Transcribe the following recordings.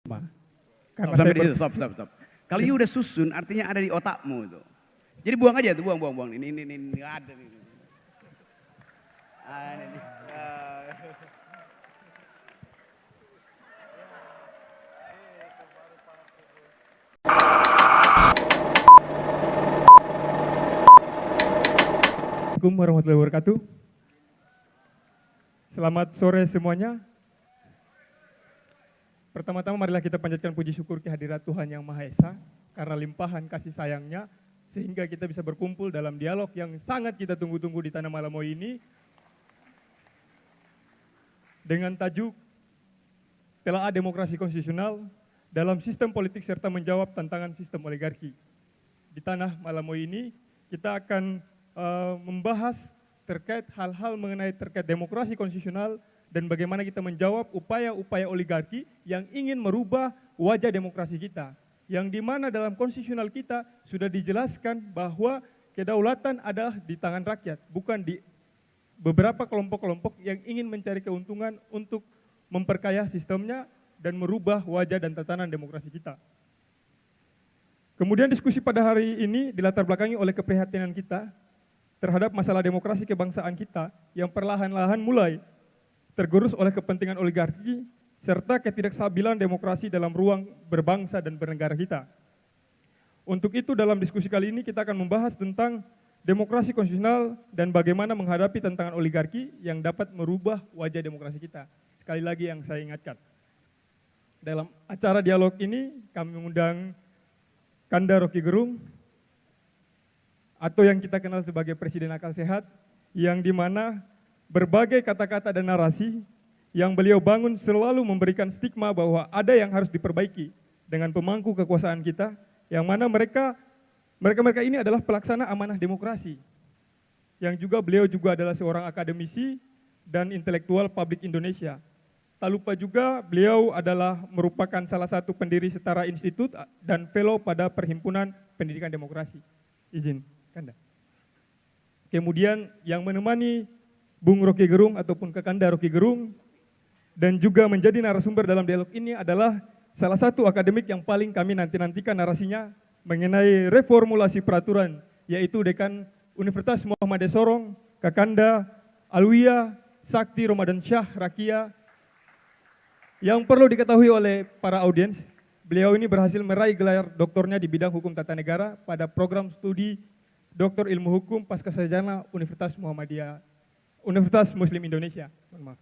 Karena Sampai di situ, stop. Kalau you udah susun, artinya ada di otakmu itu. Jadi buang aja tuh, buang. Ini nggak ada nih. Ini. Assalamualaikum warahmatullahi wabarakatuh. Selamat sore semuanya. Pertama-tama marilah kita panjatkan puji syukur kehadirat Tuhan Yang Maha Esa karena limpahan kasih sayangnya sehingga kita bisa berkumpul dalam dialog yang sangat kita tunggu-tunggu di Tanah Malamoy ini dengan tajuk Telaah Demokrasi Konstitusional dalam Sistem Politik serta menjawab tantangan sistem oligarki. Di Tanah Malamoy ini kita akan membahas terkait hal-hal mengenai terkait demokrasi konstitusional dan bagaimana kita menjawab upaya-upaya oligarki yang ingin merubah wajah demokrasi kita. Yang dimana dalam konstitusional kita sudah dijelaskan bahwa kedaulatan adalah di tangan rakyat, bukan di beberapa kelompok-kelompok yang ingin mencari keuntungan untuk memperkaya sistemnya dan merubah wajah dan tatanan demokrasi kita. Kemudian diskusi pada hari ini dilatar belakangi oleh keprihatinan kita terhadap masalah demokrasi kebangsaan kita yang perlahan-lahan mulai tergerus oleh kepentingan oligarki serta ketidakstabilan demokrasi dalam ruang berbangsa dan bernegara kita. Untuk itu dalam diskusi kali ini kita akan membahas tentang demokrasi konstitusional dan bagaimana menghadapi tantangan oligarki yang dapat merubah wajah demokrasi kita. Sekali lagi yang saya ingatkan. Dalam acara dialog ini kami mengundang Kanda Rocky Gerung, atau yang kita kenal sebagai Presiden Akal Sehat, yang dimana berbagai kata-kata dan narasi yang beliau bangun selalu memberikan stigma bahwa ada yang harus diperbaiki dengan pemangku kekuasaan kita, yang mana mereka ini adalah pelaksana amanah demokrasi, yang juga beliau juga adalah seorang akademisi dan intelektual publik Indonesia. Tak lupa juga beliau adalah merupakan salah satu pendiri Setara Institut dan fellow pada Perhimpunan Pendidikan Demokrasi. Izin, Kanda. Kemudian yang menemani Bung Rocky Gerung ataupun Kakanda Rocky Gerung dan juga menjadi narasumber dalam dialog ini adalah salah satu akademik yang paling kami nanti-nantikan narasinya mengenai reformulasi peraturan, yaitu Dekan Universitas Muhammadiyah Sorong, Kakanda Alwiya Sakti Ramadan Syah Rakia. Yang perlu diketahui oleh para audiens, beliau ini berhasil meraih gelar doktornya di bidang hukum tata negara pada program studi Doktor Ilmu Hukum Pascasarjana Universitas Muslim Indonesia. Maaf.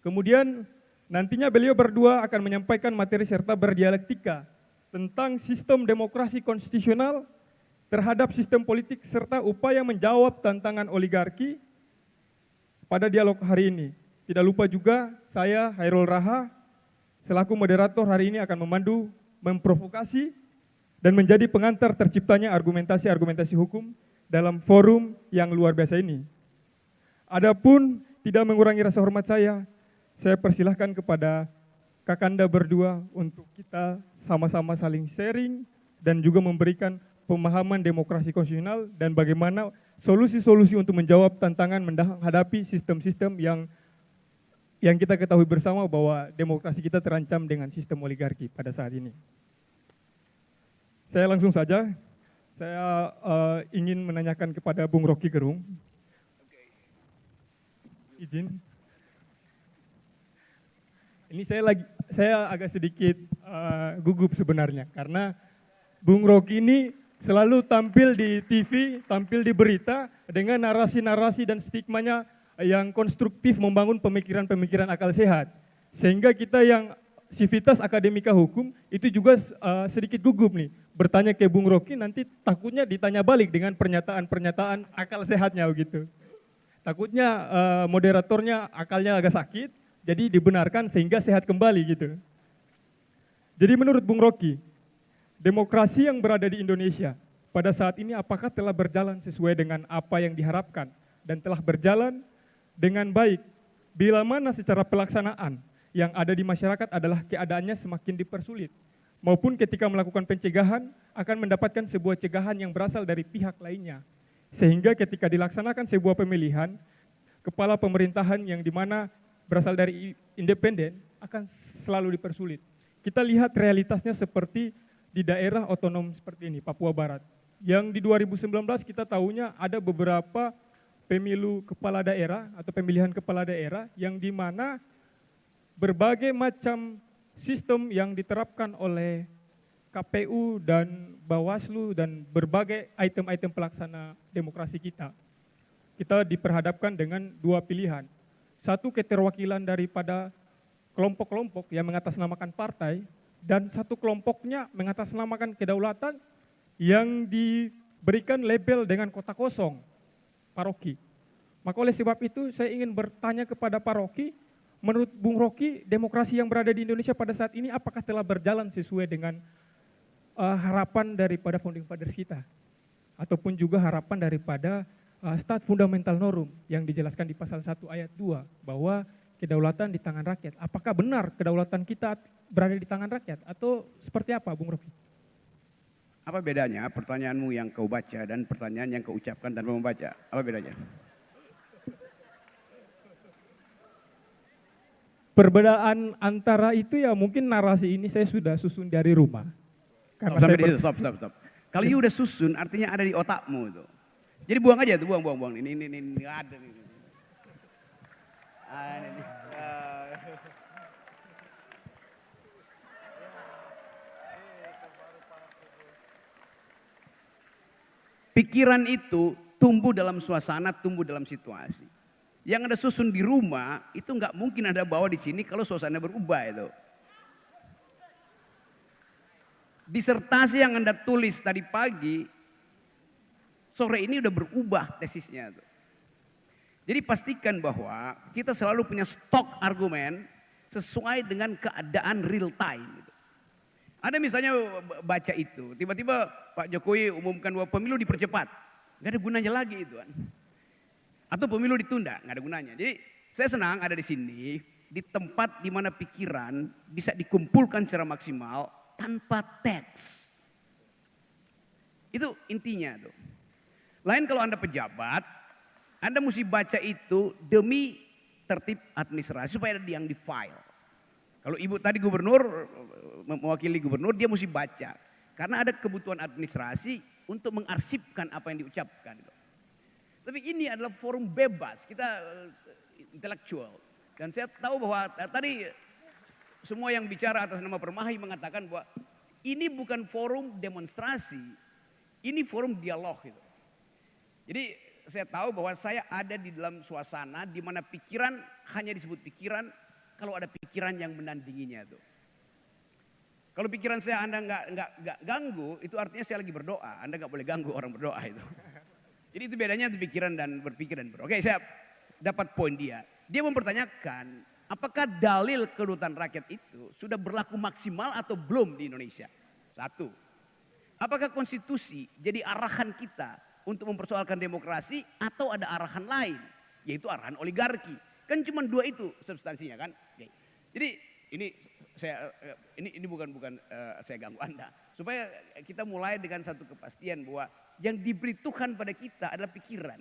Kemudian nantinya beliau berdua akan menyampaikan materi serta berdialektika tentang sistem demokrasi konstitusional terhadap sistem politik serta upaya menjawab tantangan oligarki pada dialog hari ini. Tidak lupa juga saya Hairul Raha selaku moderator hari ini akan memandu, memprovokasi dan menjadi pengantar terciptanya argumentasi-argumentasi hukum dalam forum yang luar biasa ini. Adapun tidak mengurangi rasa hormat saya persilahkan kepada Kakanda berdua untuk kita sama-sama saling sharing dan juga memberikan pemahaman demokrasi konstitusional dan bagaimana solusi-solusi untuk menjawab tantangan menghadapi sistem-sistem yang kita ketahui bersama bahwa demokrasi kita terancam dengan sistem oligarki pada saat ini. Saya langsung saja, saya ingin menanyakan kepada Bung Rocky Gerung. Izin. Ini saya agak sedikit gugup sebenarnya karena Bung Rocky ini selalu tampil di TV, tampil di berita dengan narasi-narasi dan stigmanya yang konstruktif membangun pemikiran-pemikiran akal sehat. Sehingga kita yang sivitas akademika hukum itu juga sedikit gugup nih. Bertanya ke Bung Rocky nanti takutnya ditanya balik dengan pernyataan-pernyataan akal sehatnya begitu. Takutnya moderatornya akalnya agak sakit, jadi dibenarkan sehingga sehat kembali gitu. Jadi menurut Bung Rocky, demokrasi yang berada di Indonesia pada saat ini apakah telah berjalan sesuai dengan apa yang diharapkan dan telah berjalan dengan baik? Bila mana secara pelaksanaan yang ada di masyarakat adalah keadaannya semakin dipersulit, maupun ketika melakukan pencegahan akan mendapatkan sebuah cegahan yang berasal dari pihak lainnya. Sehingga ketika dilaksanakan sebuah pemilihan, kepala pemerintahan yang dimana berasal dari independen akan selalu dipersulit. Kita lihat realitasnya seperti di daerah otonom seperti ini, Papua Barat. Yang di 2019 kita tahunya ada beberapa pemilu kepala daerah atau pemilihan kepala daerah yang di mana berbagai macam sistem yang diterapkan oleh KPU dan Bawaslu dan berbagai item-item pelaksana demokrasi kita. Kita diperhadapkan dengan dua pilihan. Satu, keterwakilan daripada kelompok-kelompok yang mengatasnamakan partai, dan satu kelompoknya mengatasnamakan kedaulatan yang diberikan label dengan kota kosong, paroki. Maka oleh sebab itu saya ingin bertanya kepada Pak Rocky, menurut Bung Rocky, demokrasi yang berada di Indonesia pada saat ini apakah telah berjalan sesuai dengan harapan daripada founding fathers kita? Ataupun juga harapan daripada Stat Fundamental Norum yang dijelaskan di pasal 1 ayat 2 bahwa kedaulatan di tangan rakyat. Apakah benar kedaulatan kita berada di tangan rakyat atau seperti apa, Bung Rocky? Apa bedanya pertanyaanmu yang kau baca dan pertanyaan yang kau ucapkan tanpa membaca? Apa bedanya? Perbedaan antara itu ya mungkin narasi ini saya sudah susun dari rumah. Karena Sampai saya di situ, stop. Kalau you udah susun artinya ada di otakmu tuh. Jadi buang aja tuh, buang. Ini nggak ada nih. Ini. Pikiran itu tumbuh dalam suasana, tumbuh dalam situasi. Yang Anda susun di rumah itu nggak mungkin Anda bawa di sini kalau suasana berubah itu. Disertasi yang Anda tulis tadi pagi, sore ini udah berubah tesisnya tuh. Jadi pastikan bahwa kita selalu punya stok argumen sesuai dengan keadaan real time. Gitu. Ada misalnya baca itu, tiba-tiba Pak Jokowi umumkan bahwa pemilu dipercepat. Gak ada gunanya lagi itu kan. Atau pemilu ditunda, gak ada gunanya. Jadi saya senang ada di sini, di tempat di mana pikiran bisa dikumpulkan secara maksimal tanpa teks. Itu intinya tuh. Lain kalau Anda pejabat, Anda mesti baca itu demi tertib administrasi supaya ada yang di file. Kalau ibu tadi gubernur, mewakili gubernur, dia mesti baca. Karena ada kebutuhan administrasi untuk mengarsipkan apa yang diucapkan. Tapi ini adalah forum bebas, kita intelektual. Dan saya tahu bahwa tadi semua yang bicara atas nama Permai mengatakan bahwa ini bukan forum demonstrasi, ini forum dialog. Gitu. Jadi saya tahu bahwa saya ada di dalam suasana di mana pikiran hanya disebut pikiran kalau ada pikiran yang menandinginya tuh. Kalau pikiran saya Anda nggak ganggu, itu artinya saya lagi berdoa. Anda nggak boleh ganggu orang berdoa itu. Jadi itu bedanya itu pikiran dan berpikir dan berdoa. Oke, saya dapat poin dia. Dia mempertanyakan apakah dalil kedaulatan rakyat itu sudah berlaku maksimal atau belum di Indonesia? Satu, apakah konstitusi jadi arahan kita untuk mempersoalkan demokrasi atau ada arahan lain, yaitu arahan oligarki? Kan cuma dua itu substansinya kan. Oke. Jadi ini bukan saya ganggu Anda, supaya kita mulai dengan satu kepastian bahwa yang diberi Tuhan pada kita adalah pikiran.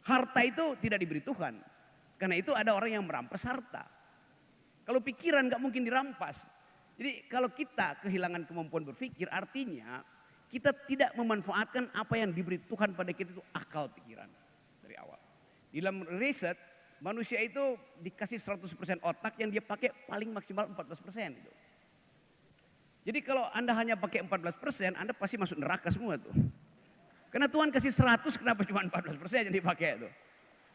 Harta itu tidak diberi Tuhan, karena itu ada orang yang merampas harta. Kalau pikiran nggak mungkin dirampas. Jadi kalau kita kehilangan kemampuan berpikir, artinya kita tidak memanfaatkan apa yang diberi Tuhan pada kita, itu akal pikiran dari awal. Di dalam riset, manusia itu dikasih 100% otak, yang dia pakai paling maksimal 14%. Gitu. Jadi kalau Anda hanya pakai 14%, Anda pasti masuk neraka semua tuh. Karena Tuhan kasih 100, kenapa cuma 14% yang dipakai tuh.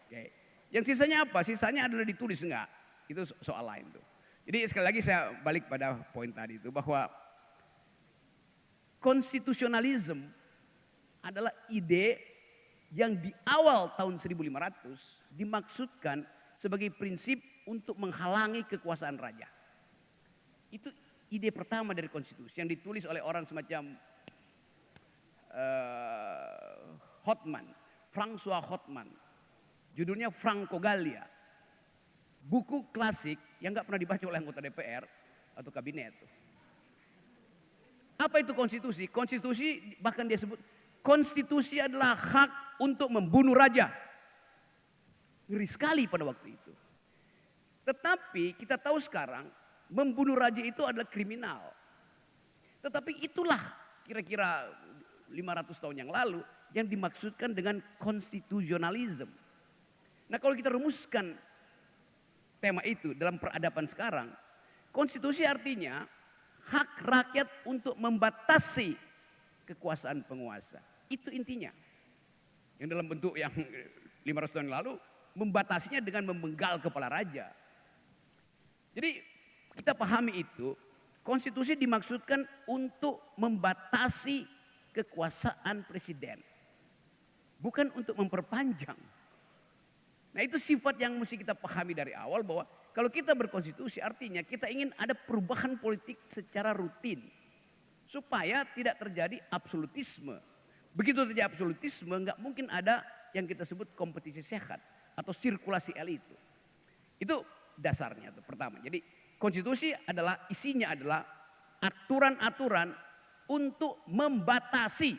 Oke. Yang sisanya apa? Sisanya adalah ditulis enggak. Itu soal lain tuh. Jadi sekali lagi saya balik pada poin tadi itu, bahwa konstitusionalisme adalah ide yang di awal tahun 1500 dimaksudkan sebagai prinsip untuk menghalangi kekuasaan raja. Itu ide pertama dari konstitusi yang ditulis oleh orang semacam François Hotman. Judulnya Franco-Gallia. Buku klasik yang gak pernah dibaca oleh anggota DPR atau kabinet. Apa itu konstitusi? Konstitusi bahkan dia sebut konstitusi adalah hak untuk membunuh raja. Ngeri sekali pada waktu itu. Tetapi kita tahu sekarang membunuh raja itu adalah kriminal. Tetapi itulah kira-kira 500 tahun yang lalu yang dimaksudkan dengan konstitusionalisme. Nah kalau kita rumuskan tema itu dalam peradaban sekarang, konstitusi artinya hak rakyat untuk membatasi kekuasaan penguasa. Itu intinya. Yang dalam bentuk yang 500 tahun lalu membatasinya dengan memenggal kepala raja. Jadi kita pahami itu, konstitusi dimaksudkan untuk membatasi kekuasaan presiden. Bukan untuk memperpanjang. Nah itu sifat yang mesti kita pahami dari awal, bahwa kalau kita berkonstitusi artinya kita ingin ada perubahan politik secara rutin. Supaya tidak terjadi absolutisme. Begitu terjadi absolutisme nggak mungkin ada yang kita sebut kompetisi sehat atau sirkulasi elit. Itu dasarnya tuh pertama. Jadi konstitusi adalah isinya adalah aturan-aturan untuk membatasi,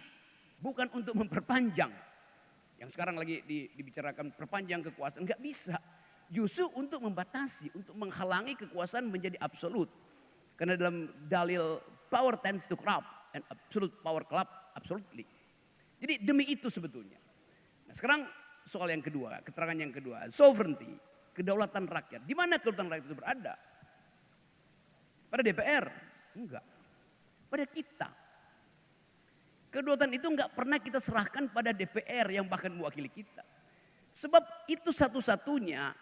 bukan untuk memperpanjang. Yang sekarang lagi dibicarakan perpanjang kekuasaan, nggak bisa. Justru untuk membatasi, untuk menghalangi kekuasaan menjadi absolut. Karena dalam dalil power tends to corrupt and absolute power corrupt absolutely. Jadi demi itu sebetulnya. Nah sekarang soal yang kedua, keterangan yang kedua, sovereignty, kedaulatan rakyat. Di mana kedaulatan rakyat itu berada? Pada DPR? Enggak. Pada kita. Kedaulatan itu enggak pernah kita serahkan pada DPR yang bahkan mewakili kita. Sebab itu satu-satunya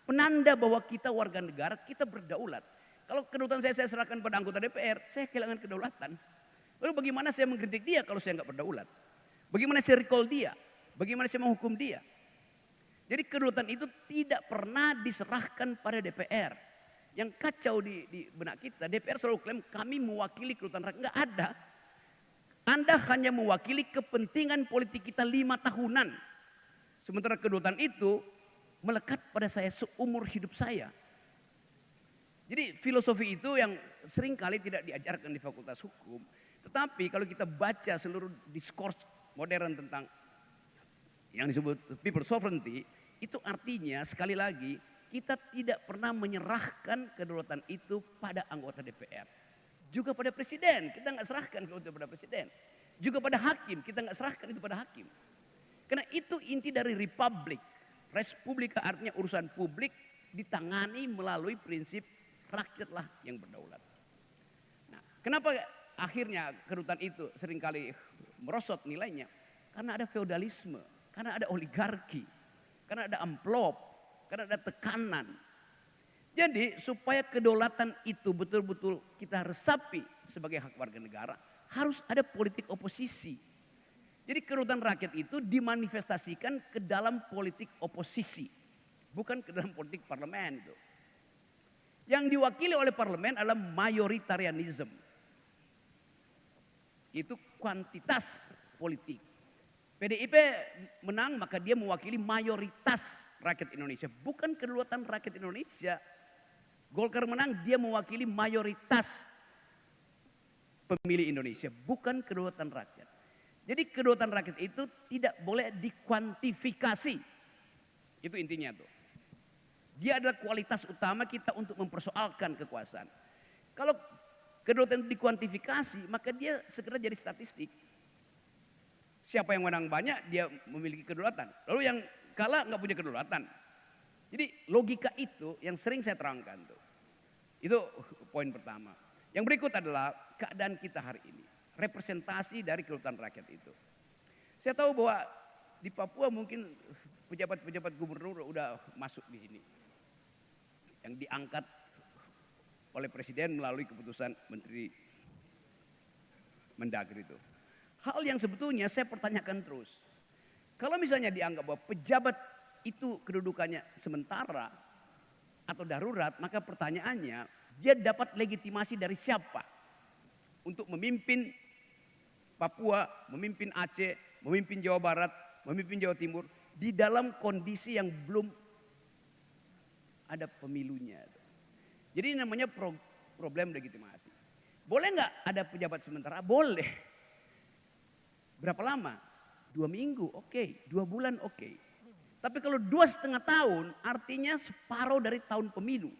penanda bahwa kita warga negara, kita berdaulat. Kalau kedaulatan saya serahkan pada anggota DPR, saya kehilangan kedaulatan. Lalu bagaimana saya mengkritik dia kalau saya enggak berdaulat? Bagaimana saya recall dia? Bagaimana saya menghukum dia? Jadi kedaulatan itu tidak pernah diserahkan pada DPR. Yang kacau di benak kita, DPR selalu klaim kami mewakili kedaulatan rakyat. Enggak ada. Anda hanya mewakili kepentingan politik kita 5 tahunan. Sementara kedaulatan itu melekat pada saya seumur hidup saya. Jadi filosofi itu yang seringkali tidak diajarkan di Fakultas Hukum. Tetapi kalau kita baca seluruh diskurs modern tentang yang disebut people sovereignty, itu artinya sekali lagi kita tidak pernah menyerahkan kedaulatan itu pada anggota DPR. Juga pada presiden, kita nggak serahkan kedaulatan pada presiden. Juga pada hakim, kita nggak serahkan itu pada hakim. Karena itu inti dari republik. Respublika artinya urusan publik ditangani melalui prinsip rakyatlah yang berdaulat. Nah, kenapa akhirnya kedaulatan itu seringkali merosot nilainya? Karena ada feodalisme, karena ada oligarki, karena ada amplop, karena ada tekanan. Jadi supaya kedaulatan itu betul-betul kita resapi sebagai hak warga negara, harus ada politik oposisi. Jadi kedaulatan rakyat itu dimanifestasikan ke dalam politik oposisi, bukan ke dalam politik parlemen itu. Yang diwakili oleh parlemen adalah mayoritarianism. Itu kuantitas politik. PDIP menang maka dia mewakili mayoritas rakyat Indonesia, bukan kedaulatan rakyat Indonesia. Golkar menang dia mewakili mayoritas pemilih Indonesia, bukan kedaulatan rakyat. Jadi kedaulatan rakyat itu tidak boleh dikuantifikasi. Itu intinya tuh. Dia adalah kualitas utama kita untuk mempersoalkan kekuasaan. Kalau kedaulatan itu dikuantifikasi, maka dia segera jadi statistik. Siapa yang menang banyak, dia memiliki kedaulatan. Lalu yang kalah nggak punya kedaulatan. Jadi logika itu yang sering saya terangkan tuh. Itu poin pertama. Yang berikut adalah keadaan kita hari ini. Representasi dari kedaulatan rakyat itu. Saya tahu bahwa di Papua mungkin pejabat-pejabat gubernur udah masuk di sini. Yang diangkat oleh presiden melalui keputusan Menteri Mendagri itu. Hal yang sebetulnya saya pertanyakan terus. Kalau misalnya dianggap bahwa pejabat itu kedudukannya sementara atau darurat, maka pertanyaannya dia dapat legitimasi dari siapa untuk memimpin Papua, memimpin Aceh, memimpin Jawa Barat, memimpin Jawa Timur di dalam kondisi yang belum ada pemilunya. Jadi namanya problem legitimasi. Boleh nggak ada pejabat sementara? Boleh. Berapa lama? 2 minggu, oke. 2 bulan, oke. Tapi kalau 2,5 tahun, artinya separuh dari tahun pemilu.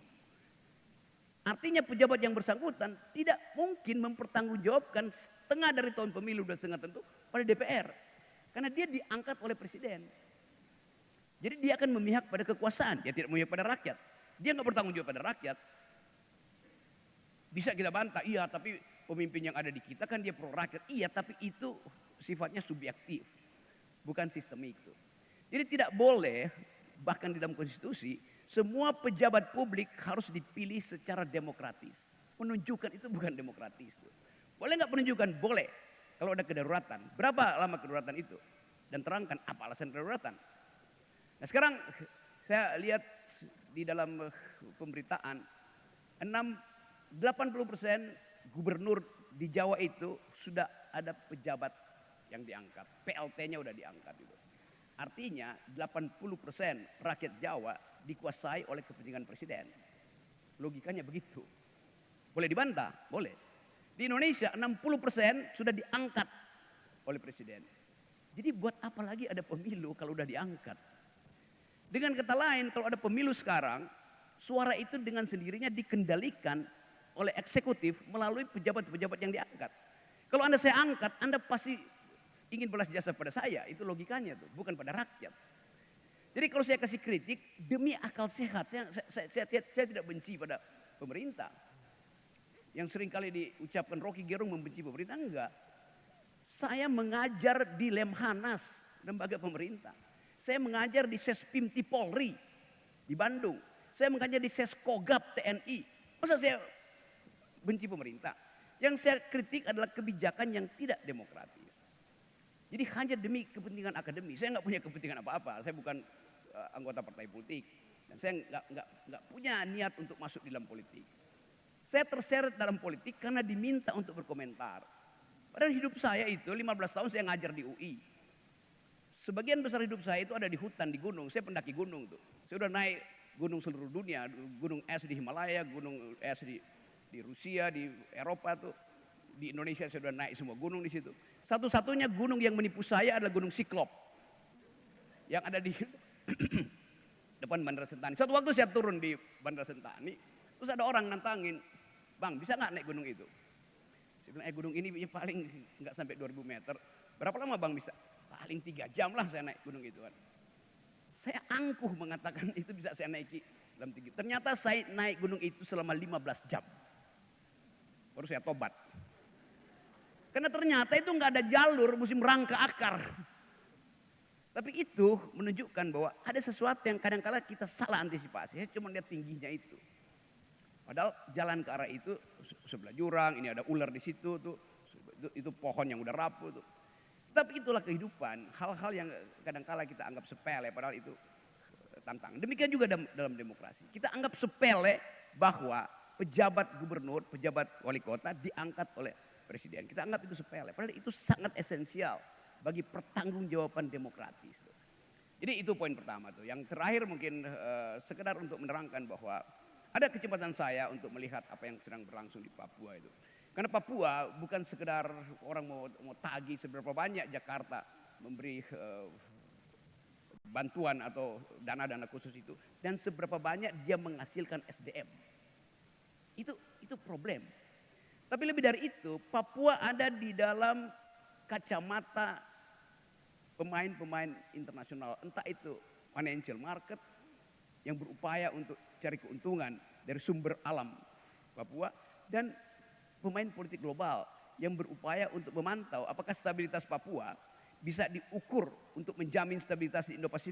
Artinya pejabat yang bersangkutan tidak mungkin mempertanggungjawabkan setengah dari tahun pemilu dan setengah tentu pada DPR. Karena dia diangkat oleh presiden. Jadi dia akan memihak pada kekuasaan, dia tidak memihak pada rakyat. Dia nggak bertanggung jawab pada rakyat. Bisa kita bantah, iya tapi pemimpin yang ada di kita kan dia pro rakyat. Iya tapi itu sifatnya subjektif, bukan sistemik itu. Jadi tidak boleh, bahkan di dalam konstitusi, semua pejabat publik harus dipilih secara demokratis. Penunjukan itu bukan demokratis. Boleh nggak penunjukan? Boleh. Kalau ada kedaruratan. Berapa lama kedaruratan itu? Dan terangkan apa alasan kedaruratan. Nah sekarang saya lihat di dalam pemberitaan 80% gubernur di Jawa itu sudah ada pejabat yang diangkat. PLT-nya udah diangkat itu. Artinya 80% rakyat Jawa dikuasai oleh kepentingan presiden. Logikanya begitu. Boleh dibantah? Boleh. Di Indonesia 60% sudah diangkat oleh presiden. Jadi buat apa lagi ada pemilu kalau udah diangkat? Dengan kata lain, kalau ada pemilu sekarang, suara itu dengan sendirinya dikendalikan oleh eksekutif melalui pejabat-pejabat yang diangkat. Kalau Anda saya angkat, Anda pasti ingin balas jasa pada saya. Itu logikanya tuh, bukan pada rakyat. Jadi kalau saya kasih kritik, demi akal sehat, saya tidak benci pada pemerintah. Yang seringkali diucapkan Rocky Gerung membenci pemerintah, enggak. Saya mengajar di Lemhanas, lembaga pemerintah. Saya mengajar di Sespimti Polri di Bandung. Saya mengajar di Seskogap TNI. Masa saya benci pemerintah? Yang saya kritik adalah kebijakan yang tidak demokratis. Jadi hanya demi kepentingan akademi. Saya nggak punya kepentingan apa-apa. Saya bukan anggota partai politik. Dan saya nggak punya niat untuk masuk di dalam politik. Saya terseret dalam politik karena diminta untuk berkomentar. Padahal hidup saya itu 15 tahun saya ngajar di UI. Sebagian besar hidup saya itu ada di hutan, di gunung. Saya pendaki gunung tuh. Saya udah naik gunung seluruh dunia. Gunung es di Himalaya, gunung es di Rusia, di Eropa tuh. Di Indonesia saya udah naik semua gunung di situ. Satu-satunya gunung yang menipu saya adalah Gunung Siklop. Yang ada di depan Bandara Sentani. Satu waktu saya turun di Bandara Sentani. Terus ada orang nantangin, "Bang, bisa nggak naik gunung itu?" Saya bilang, gunung ini paling nggak sampai 2000 meter. Berapa lama bang bisa? Paling 3 jam lah saya naik gunung itu kan. Saya angkuh mengatakan itu bisa saya naiki dalam tinggi. Ternyata saya naik gunung itu selama 15 jam. Baru saya tobat. Karena ternyata itu nggak ada jalur, mesti merangka akar. Tapi itu menunjukkan bahwa ada sesuatu yang kadang-kala kita salah antisipasi. Saya cuma lihat tingginya itu. Padahal jalan ke arah itu sebelah jurang, ini ada ular di situ tuh, itu pohon yang udah rapuh tuh. Tapi itulah kehidupan, hal-hal yang kadang-kala kita anggap sepele, padahal itu tantangan. Demikian juga dalam demokrasi. Kita anggap sepele bahwa pejabat gubernur, pejabat wali kota diangkat oleh presiden. Kita anggap itu sepele, padahal itu sangat esensial bagi pertanggungjawaban demokratis. Jadi itu poin pertama tuh. Yang terakhir mungkin sekedar untuk menerangkan bahwa ada kecepatan saya untuk melihat apa yang sedang berlangsung di Papua itu. Karena Papua bukan sekedar orang mau tagih seberapa banyak Jakarta memberi bantuan atau dana-dana khusus itu. Dan seberapa banyak dia menghasilkan SDM. Itu problem. Tapi lebih dari itu, Papua ada di dalam kacamata pemain-pemain internasional. Entah itu financial market yang berupaya untuk cari keuntungan dari sumber alam Papua. Dan pemain politik global yang berupaya untuk memantau apakah stabilitas Papua bisa diukur untuk menjamin stabilitas di Indo-Pasifik